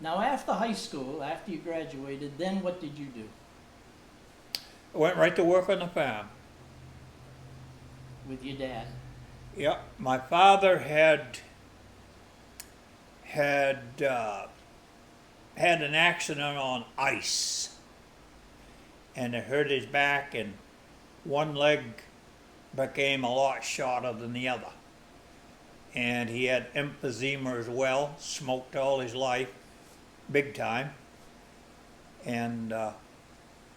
Now after high school, after you graduated, then what did you do? I went right to work on the farm. With your dad? Yep, my father had an accident on ice, and it hurt his back, and one leg became a lot shorter than the other. And he had emphysema as well, smoked all his life, big time, and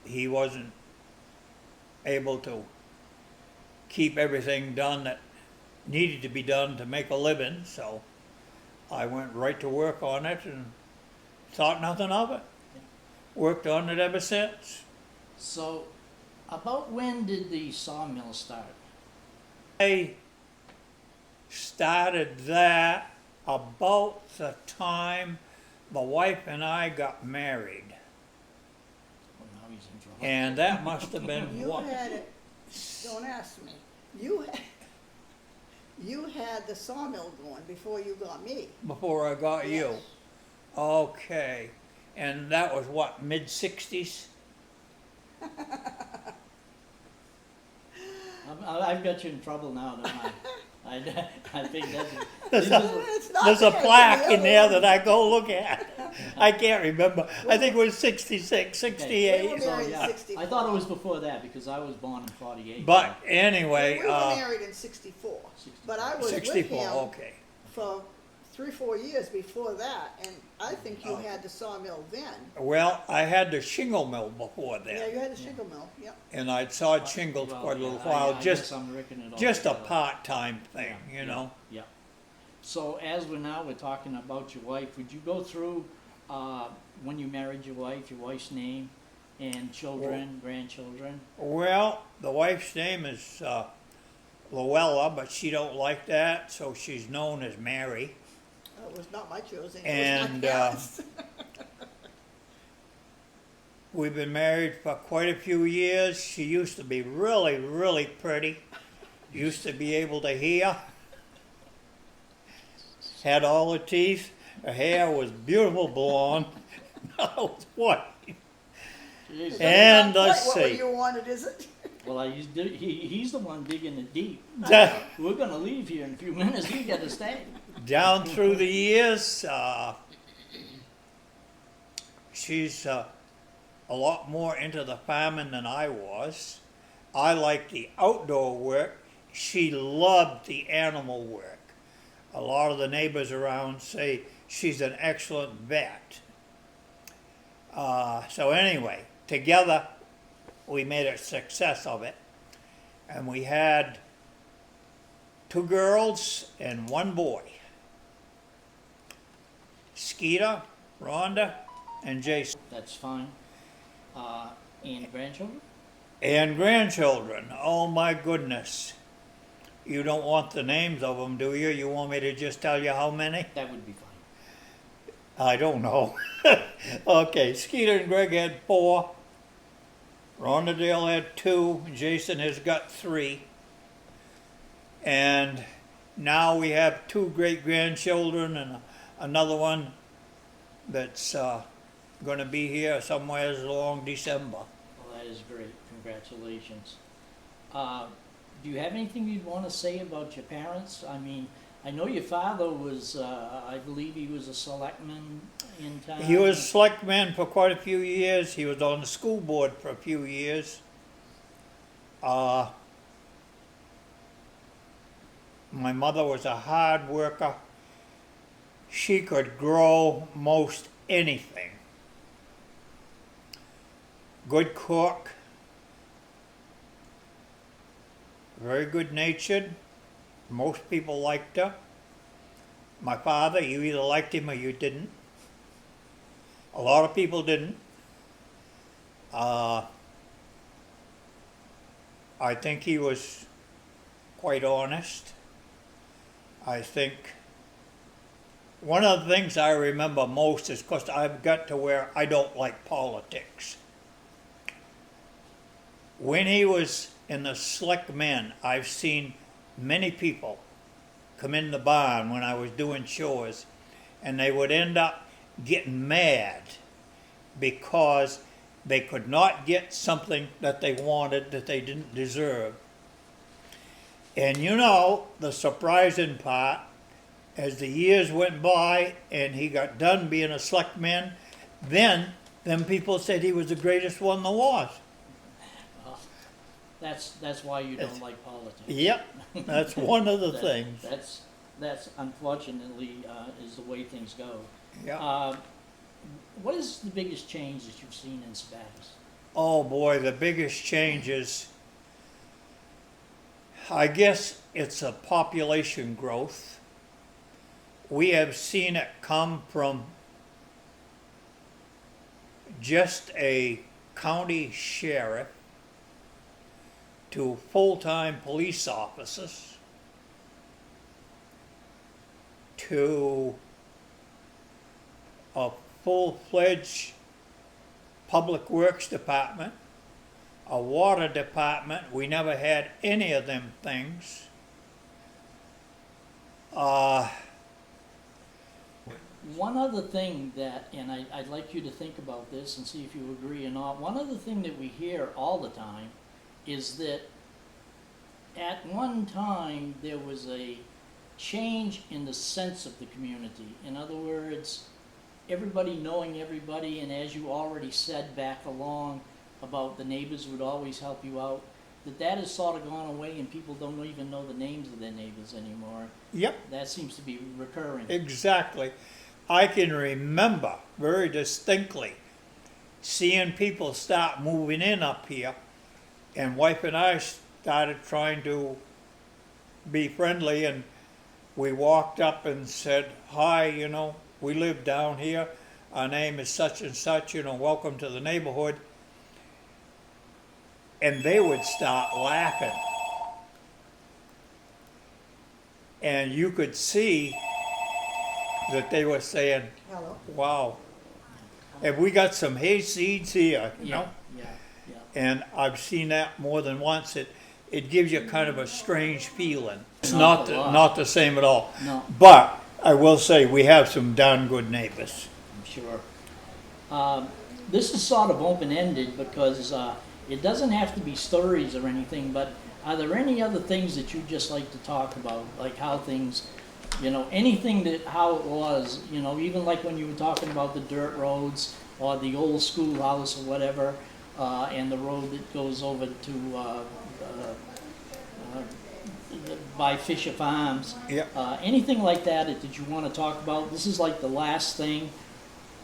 he wasn't able to keep everything done that needed to be done to make a living, so I went right to work on it and thought nothing of it. Worked on it ever since. So, about when did the sawmill start? I started that about the time my wife and I got married. Well, now he's in trouble. And that must have been You what? had it, don't ask me. You had the sawmill going before you got me. Before I got you. Yes. Okay. And that was what, mid-60s? I've got you in trouble now, don't I? I think There's It's not There's a there, plaque it's in there the that I go look at. I can't remember. I think it was 66, We 68. were So married in yeah. 64. I thought it was before that because I was born in 48. But anyway, We were married in 64, but I was with 64, him okay. for 3-4 years before that, and I think you had the sawmill then. Well, I had the shingle mill before Yeah, that, you had the shingle mill, yep. and I'd sawed shingles Well, quite a little yeah, while, I just guess I'm reckoning it all just a together. part-time thing, Yeah, you know. Yeah. So as we're talking about your wife, would you go through when you married your wife's name, and children, grandchildren? Well, the wife's name is Luella, but she don't like that, so she's known as Mary. It was not my choosing, it And, was my parents. We've been married for quite a few years. She used to be really, really pretty. Used to be able to hear. Had all the teeth. Her hair was beautiful blonde. Now it's white. Jeez. But And it's not let's quite what see. you wanted, is it? Well, he's the one digging it deep. We're gonna leave here in a few minutes. You gotta stay. Down through the years, she's a lot more into the farming than I was. I liked the outdoor work. She loved the animal work. A lot of the neighbors around say she's an excellent vet. So anyway, together we made a success of it. And we had 2 girls and 1 boy. Skeeter, Rhonda, and Jason. That's fine. And grandchildren? And grandchildren. Oh my goodness. You don't want the names of them, do you? You want me to just tell you how many? That would be fine. I don't know. Okay, Skeeter and Greg had 4. Rhonda Dale had 2. Jason has got 3. And now we have 2 great-grandchildren and another one that's going to be here somewhere along December. Well, that is great. Congratulations. Do you have anything you'd want to say about your parents? I mean, I know your father was, I believe he was a selectman in town. He was selectman for quite a few years. He was on the school board for a few years. My mother was a hard worker. She could grow most anything. Good cook. Very good natured. Most people liked her. My father, you either liked him or you didn't. A lot of people didn't. I think he was quite honest. I think one of the things I remember most is because I've got to where I don't like politics. When he was in the selectmen, I've seen many people come in the barn when I was doing chores and they would end up getting mad because they could not get something that they wanted that they didn't deserve. And you know, the surprising part, as the years went by and he got done being a selectman, then them people said he was the greatest one there was. That's why you don't like politics. Yep, that's one of the things. That's unfortunately is the way things go. Yeah. What is the biggest change that you've seen in Sabattus? Oh boy, the biggest change is, I guess it's a population growth. We have seen it come from just a county sheriff to full-time police officers to a full-fledged public works department, a water department. We never had any of them things. One other thing that, and I'd like you to think about this and see if you agree or not, one other thing that we hear all the time is that at one time there was a change in the sense of the community. In other words, everybody knowing everybody, and as you already said back along about the neighbors would always help you out, that has sort of gone away and people don't even know the names of their neighbors anymore. Yep. That seems to be recurring. Exactly. I can remember very distinctly seeing people start moving in up here, and wife and I started trying to be friendly, and we walked up and said, hi, you know, we live down here, our name is such and such, you know, welcome to the neighborhood. And they would start laughing. And you could see that they were saying, Hello. wow, have we got some hay seeds here, you know? Yeah. And I've seen that more than once. It gives you kind of a strange feeling. It's Not not a lot. not the same at all. No. But I will say we have some darn good neighbors. I'm sure. This is sort of open-ended because it doesn't have to be stories or anything, but are there any other things that you'd just like to talk about, like how things, you know, anything that, how it was, you know, even like when you were talking about the dirt roads or the old schoolhouse or whatever, and the road that goes over to by Fisher Farms. Yep. Anything like that that you want to talk about? This is like the last thing.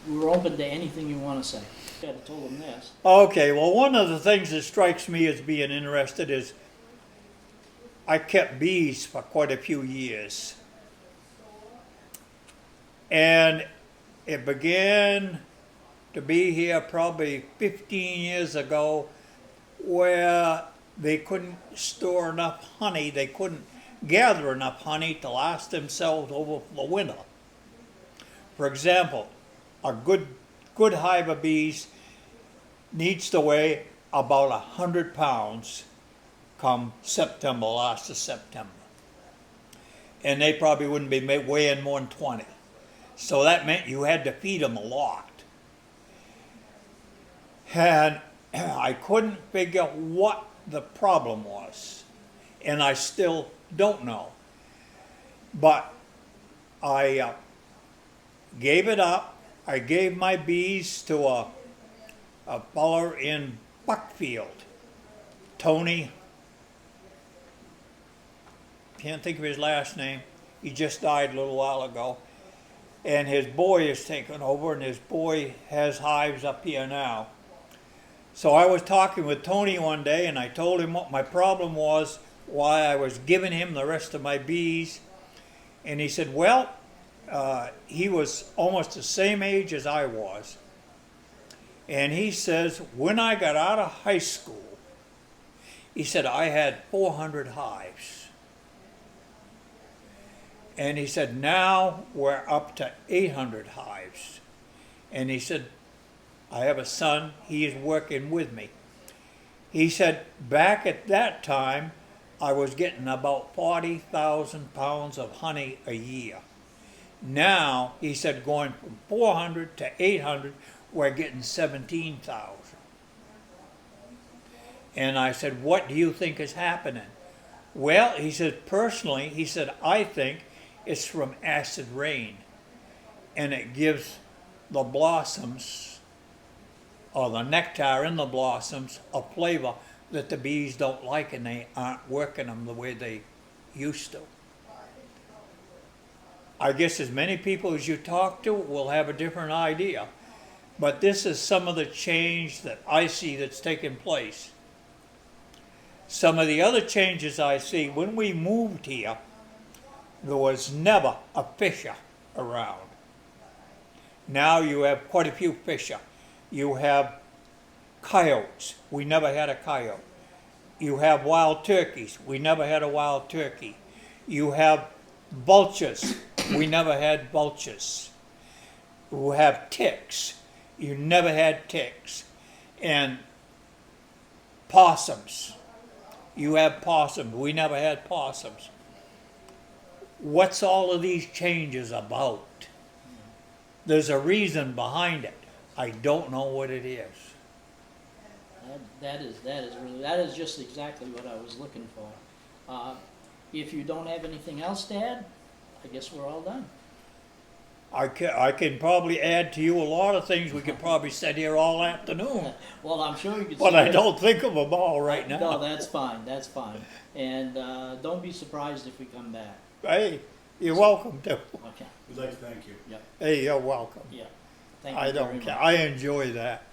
We're open to anything you want to say. I could have told them this. Okay, well, one of the things that strikes me as being interested is I kept bees for quite a few years. And it began to be here probably 15 years ago where they couldn't store enough honey, they couldn't gather enough honey to last themselves over the winter. For example, a good hive of bees needs to weigh about 100 pounds come September, last of September. And they probably wouldn't be weighing more than 20. So that meant you had to feed them a lot. And I couldn't figure what the problem was. And I still don't know. But I gave it up. I gave my bees to a feller in Buckfield, Tony. Can't think of his last name. He just died a little while ago. And his boy is taken over, and his boy has hives up here now. So I was talking with Tony one day, and I told him what my problem was, why I was giving him the rest of my bees. And he said, well, he was almost the same age as I was. And he says, when I got out of high school, he said, I had 400 hives. And he said, now we're up to 800 hives. And he said, I have a son, he is working with me. He said, back at that time, I was getting about 40,000 pounds of honey a year. Now, he said going from 400 to 800, we're getting 17,000. And I said, what do you think is happening? Well, he said, personally, he said, I think it's from acid rain. And it gives the blossoms, or the nectar in the blossoms, a flavor that the bees don't like, and they aren't working them the way they used to. I guess as many people as you talk to will have a different idea. But this is some of the change that I see that's taking place. Some of the other changes I see, when we moved here, there was never a fisher around. Now you have quite a few fisher. You have coyotes. We never had a coyote. You have wild turkeys. We never had a wild turkey. You have vultures. We never had vultures. You have ticks. You never had ticks. And possums. You have possums. We never had possums. What's all of these changes about? There's a reason behind it. I don't know what it is. That is just exactly what I was looking for. If you don't have anything else to add, I guess we're all done. I can probably add to you a lot of things. We could probably sit here all afternoon. Well, I'm sure you could. But I don't think of them all right now. No, that's fine. That's fine. And don't be surprised if we come back. Hey, you're welcome to. Okay. We'd like to thank you. Yep. Hey, you're welcome. Yeah. Thank you I very don't much. care. I enjoy that.